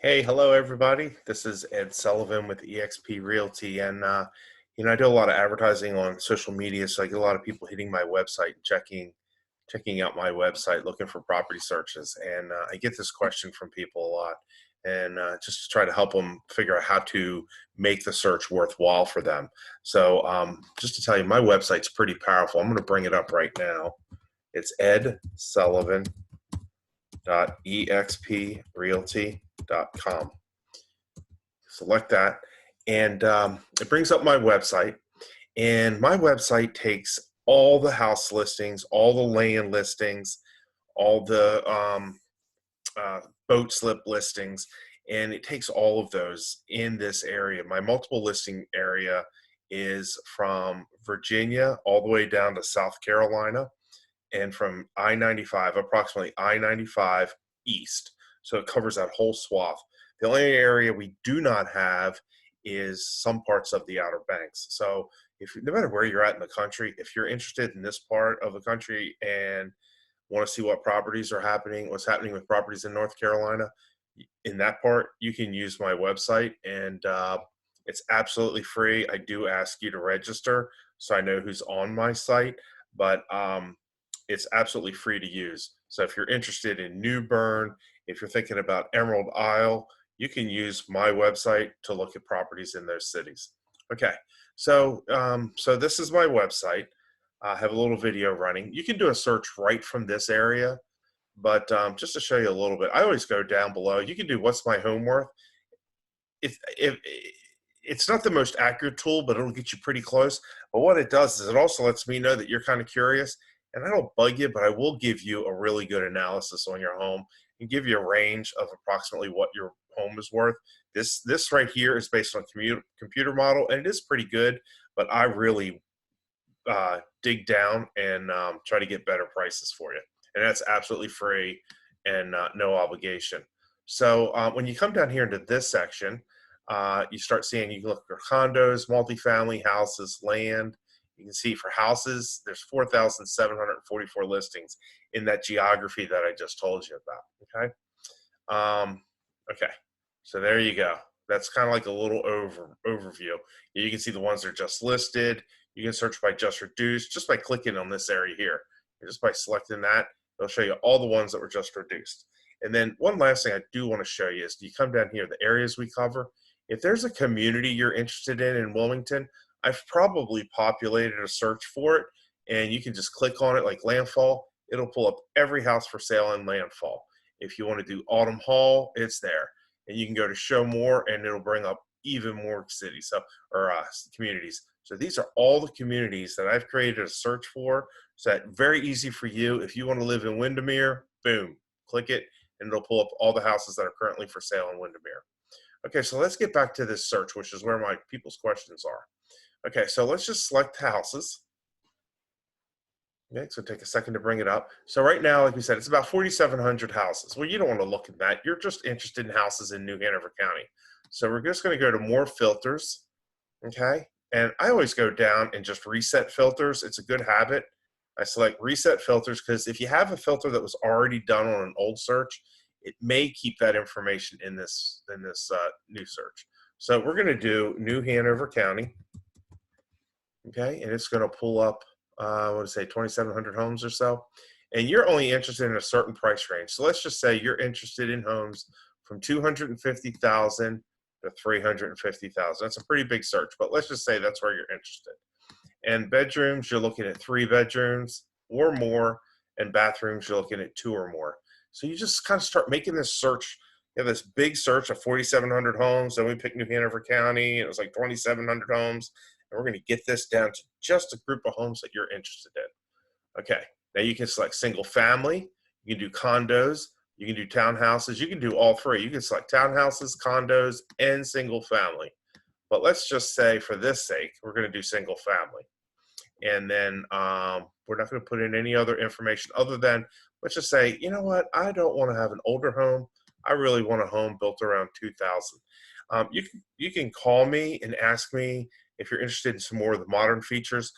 Hey, hello everybody. This is Ed Sullivan with eXp Realty, and I do a lot of advertising on social media, so I get a lot of people hitting my website, checking out my website, looking for property searches, and I get this question from people a lot, and just to try to help them figure out how to make the search worthwhile for them. So, just to tell you, my website's pretty powerful. I'm going to bring it up right now. It's edsullivan.exprealty.com. Select that, and it brings up my website. And my website takes all the house listings, all the land listings, all the boat slip listings, and it takes all of those in this area. My multiple listing area is from Virginia all the way down to South Carolina, and from I-95, approximately I-95 east. So it covers that whole swath. The only area we do not have is some parts of the Outer Banks. So no matter where you're at in the country, if you're interested in this part of the country and want to see what properties are happening, what's happening with properties in North Carolina, in that part, you can use my website, and it's absolutely free. I do ask you to register so I know who's on my site, but it's absolutely free to use. So if you're interested in New Bern, if you're thinking about Emerald Isle, you can use my website to look at properties in those cities. Okay, so this is my website. I have a little video running. You can do a search right from this area, but just to show you a little bit, I always go down below. You can do what's my home worth. If it's not the most accurate tool, but it'll get you pretty close. But what it does is it also lets me know that you're kind of curious, and I don't bug you, but I will give you a really good analysis on your home and give you a range of approximately what your home is worth. This right here is based on computer model, and it is pretty good, but I really dig down and try to get better prices for you, and that's absolutely free and no obligation. So when you come down here into this section, you start seeing, you can look for condos, multifamily houses, land. You can see for houses, there's 4,744 listings in that geography that I just told you about. Okay, so there you go. That's kind of like a little overview. You can see the ones that are just listed. You can search by just reduced just by clicking on this area here. And just by selecting that, it'll show you all the ones that were just reduced. And then one last thing I do want to show you is you come down here, the areas we cover. If there's a community you're interested in Wilmington, I've probably populated a search for it, and you can just click on it like Landfall. It'll pull up every house for sale in Landfall. If you want to do Autumn Hall, it's there. And you can go to show more, and it'll bring up even more cities or communities. So these are all the communities that I've created a search for. So that very easy for you. If you want to live in Windermere, boom, click it, and it'll pull up all the houses that are currently for sale in Windermere. Okay, so let's get back to this search, which is where my people's questions are. Okay, so let's just select houses. Okay, so take a second to bring it up. So right now, like we said, it's about 4,700 houses. Well, you don't want to look at that. You're just interested in houses in New Hanover County. So we're just going to go to more filters. Okay, and I always go down and just reset filters. It's a good habit. I select reset filters because if you have a filter that was already done on an old search, it may keep that information in this new search. So we're going to do New Hanover County. Okay, and it's going to pull up, I want to say 2,700 homes or so. And you're only interested in a certain price range. So let's just say you're interested in homes from 250,000 to 350,000. That's a pretty big search, but let's just say that's where you're interested. And bedrooms, you're looking at 3 bedrooms or more, and bathrooms, you're looking at 2 or more. So you just kind of start making this search. You have this big search of 4,700 homes. Then we picked New Hanover County, and it was like 2,700 homes. And we're going to get this down to just a group of homes that you're interested in. Okay, now you can select single family. You can do condos. You can do townhouses. You can do all 3. You can select townhouses, condos, and single family. But let's just say, for this sake, we're going to do single family. And then we're not going to put in any other information other than, let's just say, you know what, I don't want to have an older home. I really want a home built around 2000. You can call me and ask me if you're interested in some more of the modern features.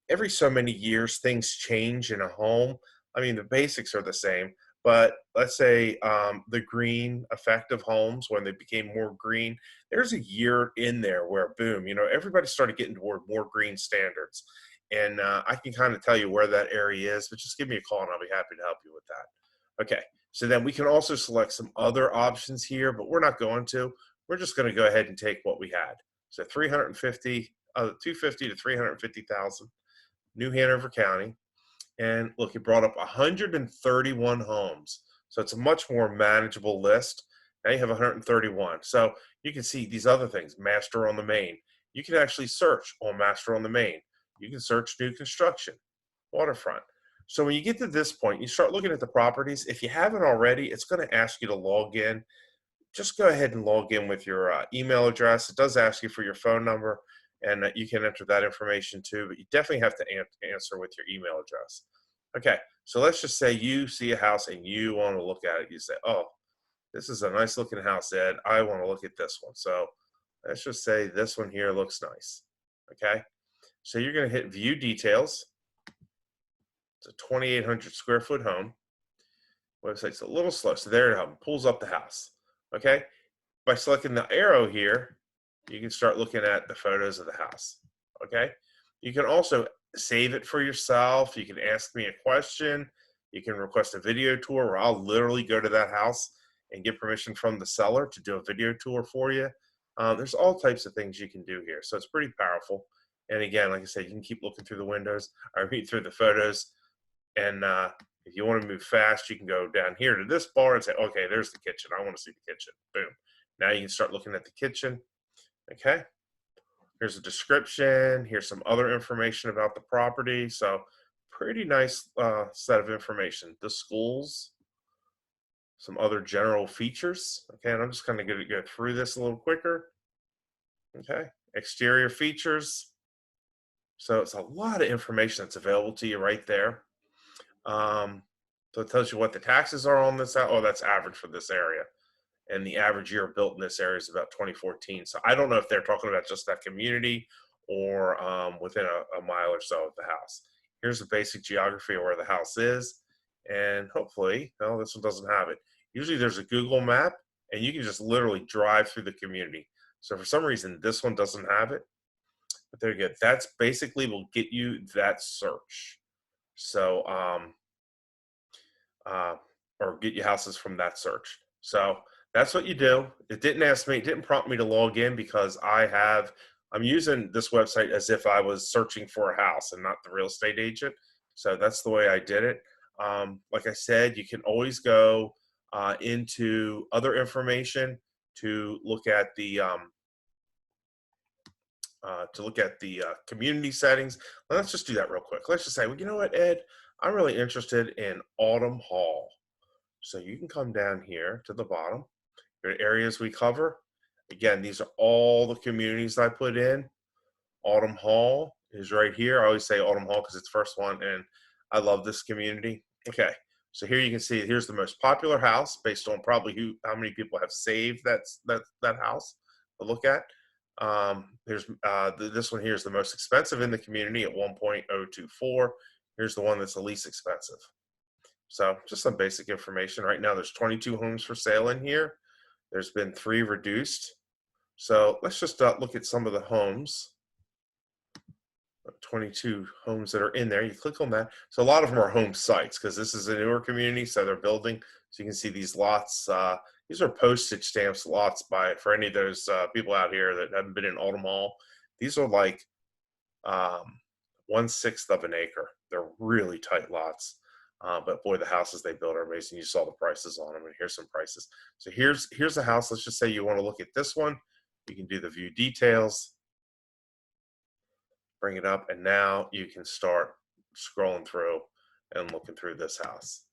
Every so many years, things change in a home. I mean, the basics are the same, But let's say the green effect of homes when they became more green, there's a year in there where boom, everybody started getting toward more green standards. And I can kind of tell you where that area is, but just give me a call and I'll be happy to help you with that. Okay, so then we can also select some other options here, but we're not going to. We're just going to go ahead and take what we had. So 250 to 350,000, New Hanover County. And look, it brought up 131 homes. So it's a much more manageable list. Now you have 131. So you can see these other things, master on the main. You can actually search on master on the main. You can search new construction, waterfront. So when you get to this point, you start looking at the properties. If you haven't already, it's going to ask you to log in. Just go ahead and log in with your email address. It does ask you for your phone number, and you can enter that information too, but you definitely have to answer with your email address. Okay, so let's just say you see a house and you want to look at it. You say, oh, this is a nice looking house, Ed. I want to look at this one. So let's just say this one here looks nice. Okay, so you're going to hit view details. It's a 2,800 square foot home. Website's a little slow, so there it pulls up the house. Okay, by selecting the arrow here, you can start looking at the photos of the house. Okay, you can also save it for yourself. You can ask me a question. You can request a video tour where I'll literally go to that house and get permission from the seller to do a video tour for you. There's all types of things you can do here, so it's pretty powerful. And again, like I said, you can keep looking through the windows or read through the photos. And if you want to move fast, you can go down here to this bar and say, okay, there's the kitchen. I want to see the kitchen. Boom. Now you can start looking at the kitchen. Okay. Here's a description. Here's some other information about the property. So pretty nice set of information. The schools, some other general features. Okay. And I'm just kind of going to go through this a little quicker. Okay. Exterior features. So it's a lot of information that's available to you right there. So it tells you what the taxes are on this. Oh, that's average for this area. And the average year built in this area is about 2014. So I don't know if they're talking about just that community or within a mile or so of the house. Here's the basic geography of where the house is. And hopefully, no, this one doesn't have it. Usually there's a Google map and you can just literally drive through the community. So for some reason, this one doesn't have it. But there you go. That's basically will get you that search. So, or get you houses from that search. So that's what you do. It didn't prompt me to log in because I'm using this website as if I was searching for a house and not the real estate agent. So that's the way I did it. Like I said, you can always go into other information to look at the community settings. Let's just do that real quick. Let's just say, well, you know what, Ed, I'm really interested in Autumn Hall. So you can come down here to the bottom. There are areas we cover. Again, these are all the communities I put in. Autumn Hall is right here. I always say Autumn Hall because it's the first one, and I love this community. Okay, so here you can see here's the most popular house based on probably how many people have saved that house to look at. Here's this one here is the most expensive in the community at 1.024. Here's the one that's the least expensive. So just some basic information. Right now there's 22 homes for sale in here. There's been 3 reduced. So let's just look at some of the homes. 22 homes that are in there. You click on that. So a lot of them are home sites because this is a newer community, so they're building. So you can see these lots. These are postage stamps lots for any of those people out here that haven't been in Autumn Hall. These are like 1/6 of an acre. They're really tight lots. But boy, the houses they build are amazing. You saw the prices on them, and here's some prices. So here's a house. Let's just say you want to look at this one. You can do the view details, bring it up, and now you can start scrolling through and looking through this house.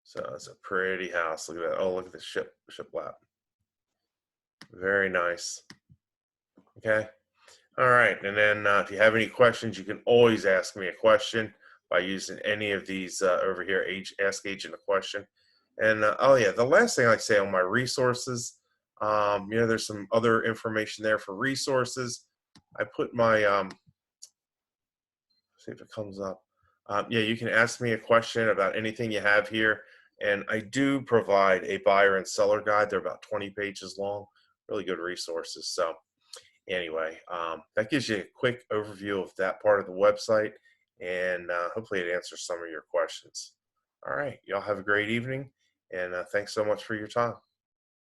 So it's a pretty house. Look at that. Oh, look at the shiplap. Very nice. Okay. All right. And then if you have any questions, you can always ask me a question by using any of these over here, Ask Agent a Question. And oh yeah, the last thing I say on my resources, there's some other information there for resources. I put my, see if it comes up. Yeah, you can ask me a question about anything you have here. And I do provide a buyer and seller guide. They're about 20 pages long, really good resources. So, anyway, that gives you a quick overview of that part of the website. And hopefully, it answers some of your questions. All right. Y'all have a great evening. And thanks so much for your time.